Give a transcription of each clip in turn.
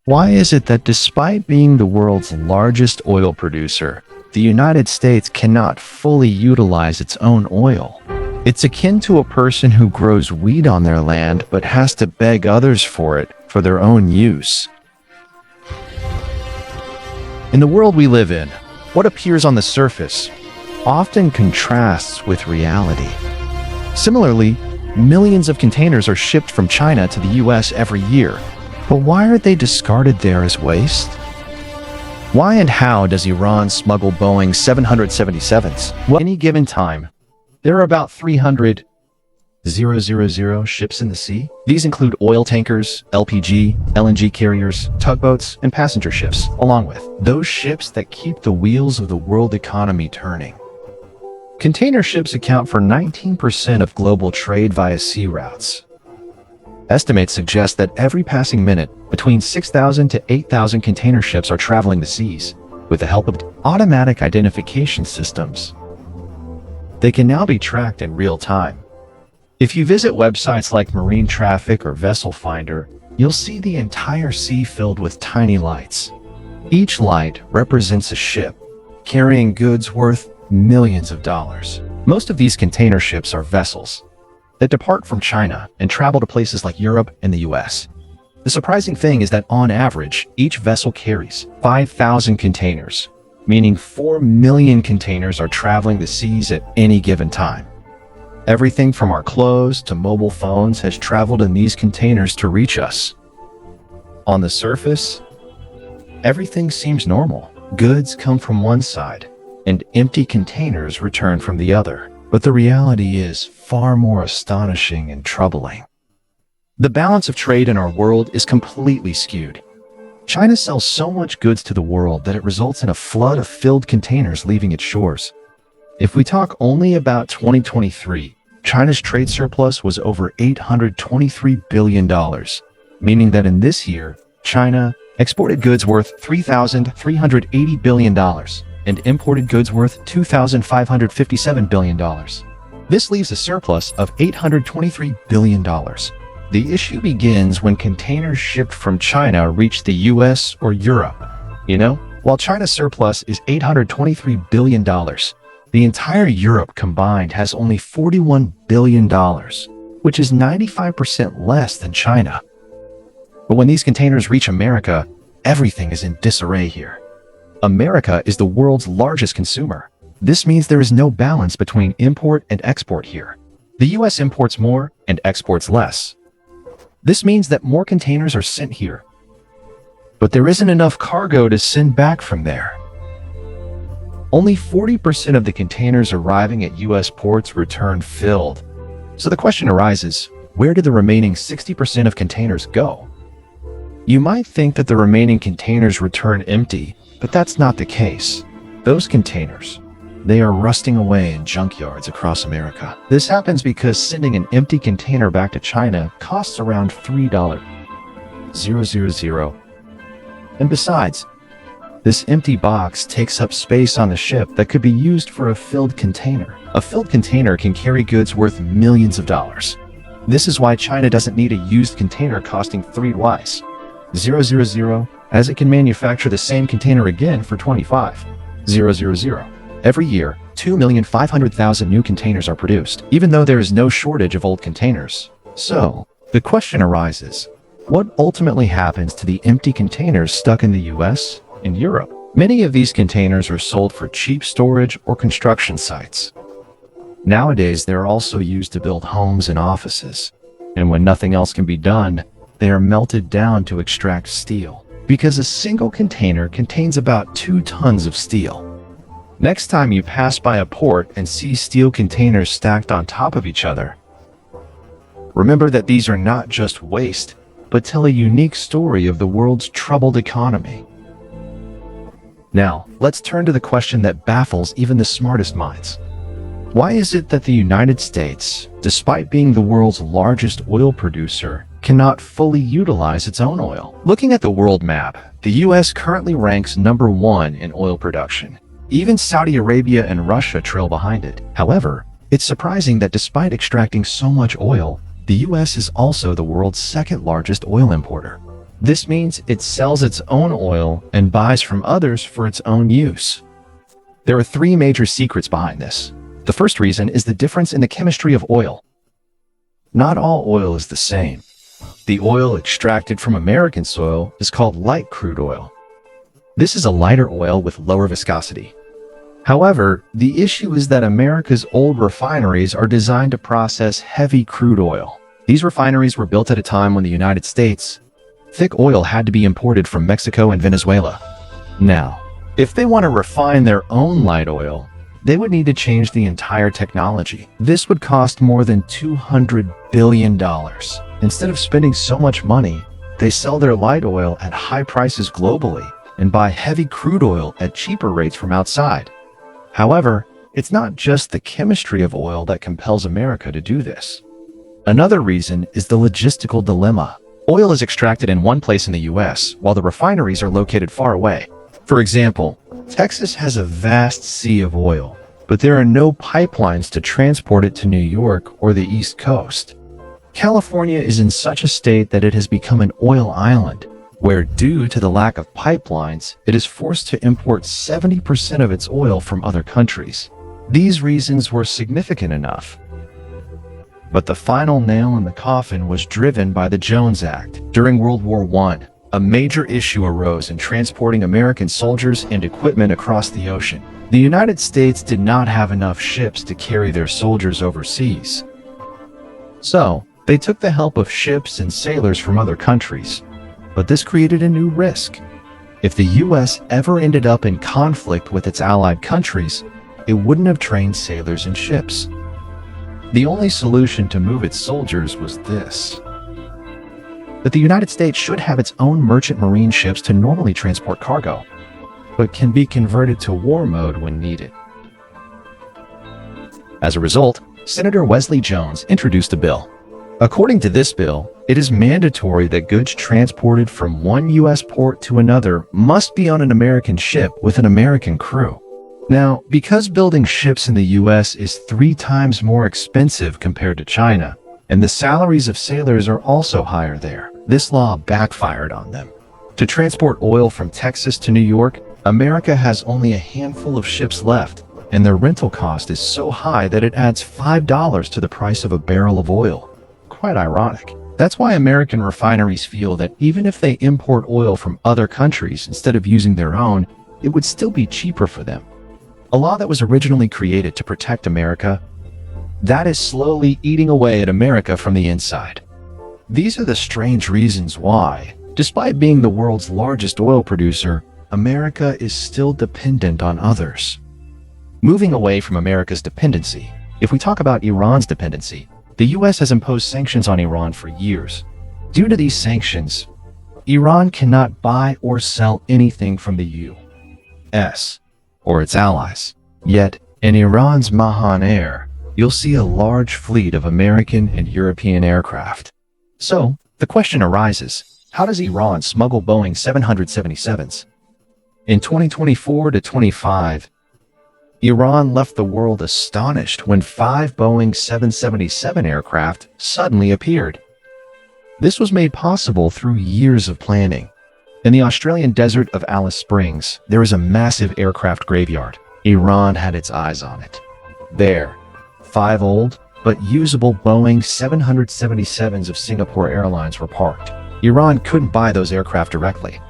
Why is it that despite being the world's largest oil producer, the United States cannot fully utilize its own oil? It's akin to a person who grows wheat on their land but has to beg others for it for their own use. In the world we live in, what appears on the surface often contrasts with reality. Similarly, millions of containers are shipped from China to the US every year. But why are they discarded there as waste? Why and how does Iran smuggle Boeing 777s? Well, at any given time, there are about 300,000 ships in the sea. These include oil tankers, LPG, LNG carriers, tugboats, and passenger ships, along with those ships that keep the wheels of the world economy turning. Container ships account for 19% of global trade via sea routes. Estimates suggest that every passing minute, between 6,000 to 8,000 container ships are traveling the seas, with the help of automatic identification systems. They can now be tracked in real time. If you visit websites like Marine Traffic or Vessel Finder, you'll see the entire sea filled with tiny lights. Each light represents a ship, carrying goods worth millions of dollars. Most of these container ships are vessels that depart from China and travel to places like Europe and the US. The surprising thing is that on average, each vessel carries 5,000 containers, meaning 4 million containers are traveling the seas at any given time. Everything from our clothes to mobile phones has traveled in these containers to reach us. On the surface, everything seems normal. Goods come from one side, and empty containers return from the other. But the reality is far more astonishing and troubling. The balance of trade in our world is completely skewed. China sells so much goods to the world that it results in a flood of filled containers leaving its shores. If we talk only about 2023, China's trade surplus was over $823 billion, meaning that in this year, China exported goods worth $3,380 billion. And imported goods worth $2,557 billion. This leaves a surplus of $823 billion. The issue begins when containers shipped from China reach the US or Europe. While China's surplus is $823 billion, the entire Europe combined has only $41 billion, which is 95% less than China. But when these containers reach America, everything is in disarray here. America is the world's largest consumer. This means there is no balance between import and export here. The US imports more and exports less. This means that more containers are sent here, but there isn't enough cargo to send back from there. Only 40% of the containers arriving at US ports return filled. So the question arises, where do the remaining 60% of containers go? You might think that the remaining containers return empty, but that's not the case. Those containers, they are rusting away in junkyards across America. This happens because sending an empty container back to China costs around $3,000. And besides, this empty box takes up space on the ship that could be used for a filled container. A filled container can carry goods worth millions of dollars. This is why China doesn't need a used container costing $3,000, as it can manufacture the same container again for $25,000. Every year, 2,500,000 new containers are produced, even though there is no shortage of old containers. So, the question arises, what ultimately happens to the empty containers stuck in the US and Europe? Many of these containers are sold for cheap storage or construction sites. Nowadays, they're also used to build homes and offices. And when nothing else can be done, they are melted down to extract steel, because a single container contains about 2 tons of steel. Next time you pass by a port and see steel containers stacked on top of each other, remember that these are not just waste, but tell a unique story of the world's troubled economy. Now, let's turn to the question that baffles even the smartest minds. Why is it that the United States, despite being the world's largest oil producer, cannot fully utilize its own oil? Looking at the world map, the US currently ranks number 1 in oil production. Even Saudi Arabia and Russia trail behind it. However, it's surprising that despite extracting so much oil, the US is also the world's second largest oil importer. This means it sells its own oil and buys from others for its own use. There are three major secrets behind this. The first reason is the difference in the chemistry of oil. Not all oil is the same. The oil extracted from American soil is called light crude oil. This is a lighter oil with lower viscosity. However, the issue is that America's old refineries are designed to process heavy crude oil. These refineries were built at a time when the United States thick oil had to be imported from Mexico and Venezuela. Now, if they want to refine their own light oil, they would need to change the entire technology. This would cost more than $200 billion. Instead of spending so much money, they sell their light oil at high prices globally and buy heavy crude oil at cheaper rates from outside. However, it's not just the chemistry of oil that compels America to do this. Another reason is the logistical dilemma. Oil is extracted in one place in the US, while the refineries are located far away. For example, Texas has a vast sea of oil, but there are no pipelines to transport it to New York or the East Coast. California is in such a state that it has become an oil island, where due to the lack of pipelines, it is forced to import 70% of its oil from other countries. These reasons were significant enough. But the final nail in the coffin was driven by the Jones Act. During World War I, a major issue arose in transporting American soldiers and equipment across the ocean. The United States did not have enough ships to carry their soldiers overseas. So, they took the help of ships and sailors from other countries. But this created a new risk. If the US ever ended up in conflict with its allied countries, it wouldn't have trained sailors and ships. The only solution to move its soldiers was this: that the United States should have its own merchant marine ships to normally transport cargo, but can be converted to war mode when needed. As a result, Senator Wesley Jones introduced a bill. According to this bill, it is mandatory that goods transported from one U.S. port to another must be on an American ship with an American crew. Now, because building ships in the U.S. is 3 times more expensive compared to China, and the salaries of sailors are also higher there, this law backfired on them. To transport oil from Texas to New York, America has only a handful of ships left, and their rental cost is so high that it adds $5 to the price of a barrel of oil. Quite ironic. That's why American refineries feel that even if they import oil from other countries instead of using their own, it would still be cheaper for them. A law that was originally created to protect America, that is slowly eating away at America from the inside. These are the strange reasons why, despite being the world's largest oil producer, America is still dependent on others. Moving away from America's dependency, if we talk about Iran's dependency, the US has imposed sanctions on Iran for years. Due to these sanctions, Iran cannot buy or sell anything from the US or its allies. Yet, in Iran's Mahan Air, you'll see a large fleet of American and European aircraft. So, the question arises, how does Iran smuggle Boeing 777s? In 2024 to 25, Iran left the world astonished when 5 Boeing 777 aircraft suddenly appeared. This was made possible through years of planning. In the Australian desert of Alice Springs, there is a massive aircraft graveyard. Iran had its eyes on it. There, 5 old but usable Boeing 777s of Singapore Airlines were parked. Iran couldn't buy those aircraft directly.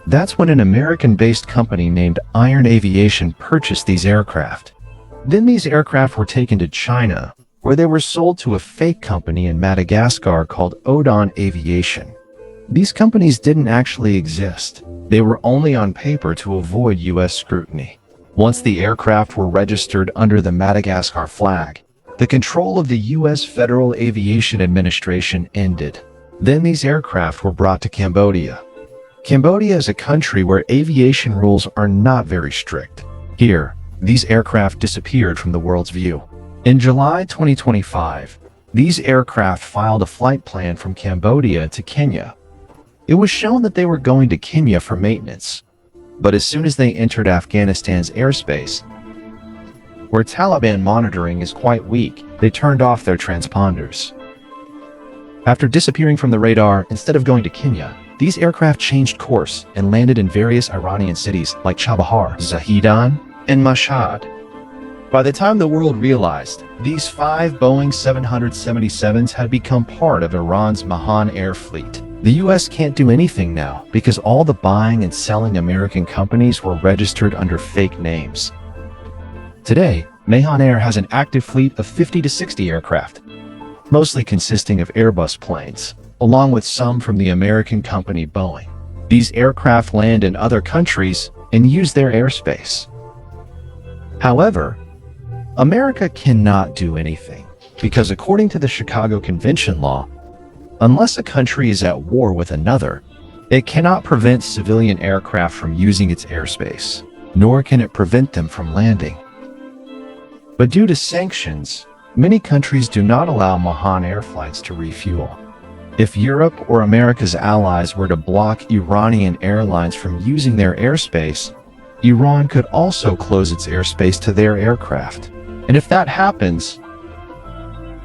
That's when an American-based company named Iron Aviation purchased these aircraft. Then these aircraft were taken to China, where they were sold to a fake company in Madagascar called Odon Aviation. These companies didn't actually exist. They were only on paper to avoid US scrutiny. Once the aircraft were registered under the Madagascar flag, the control of the US Federal Aviation Administration ended. Then these aircraft were brought to Cambodia. Cambodia is a country where aviation rules are not very strict. Here, these aircraft disappeared from the world's view. In July 2025, these aircraft filed a flight plan from Cambodia to Kenya. It was shown that they were going to Kenya for maintenance, but as soon as they entered Afghanistan's airspace, where Taliban monitoring is quite weak, they turned off their transponders. After disappearing from the radar, instead of going to Kenya, These aircraft changed course and landed in various Iranian cities like Chabahar, Zahedan, and Mashhad. By the time the world realized, these 5 Boeing 777s had become part of Iran's Mahan air fleet. The US can't do anything now because all the buying and selling American companies were registered under fake names. Today, Mahan Air has an active fleet of 50 to 60 aircraft, mostly consisting of Airbus planes, along with some from the American company Boeing. These aircraft land in other countries and use their airspace. However, America cannot do anything because according to the Chicago Convention law, unless a country is at war with another, it cannot prevent civilian aircraft from using its airspace, nor can it prevent them from landing. But due to sanctions, many countries do not allow Mahan air flights to refuel. If Europe or America's allies were to block Iranian airlines from using their airspace, Iran could also close its airspace to their aircraft. And if that happens,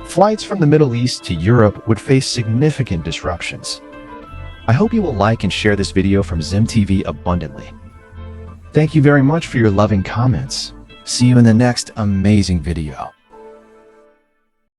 flights from the Middle East to Europe would face significant disruptions. I hope you will like and share this video from ZimTV abundantly. Thank you very much for your loving comments. See you in the next amazing video.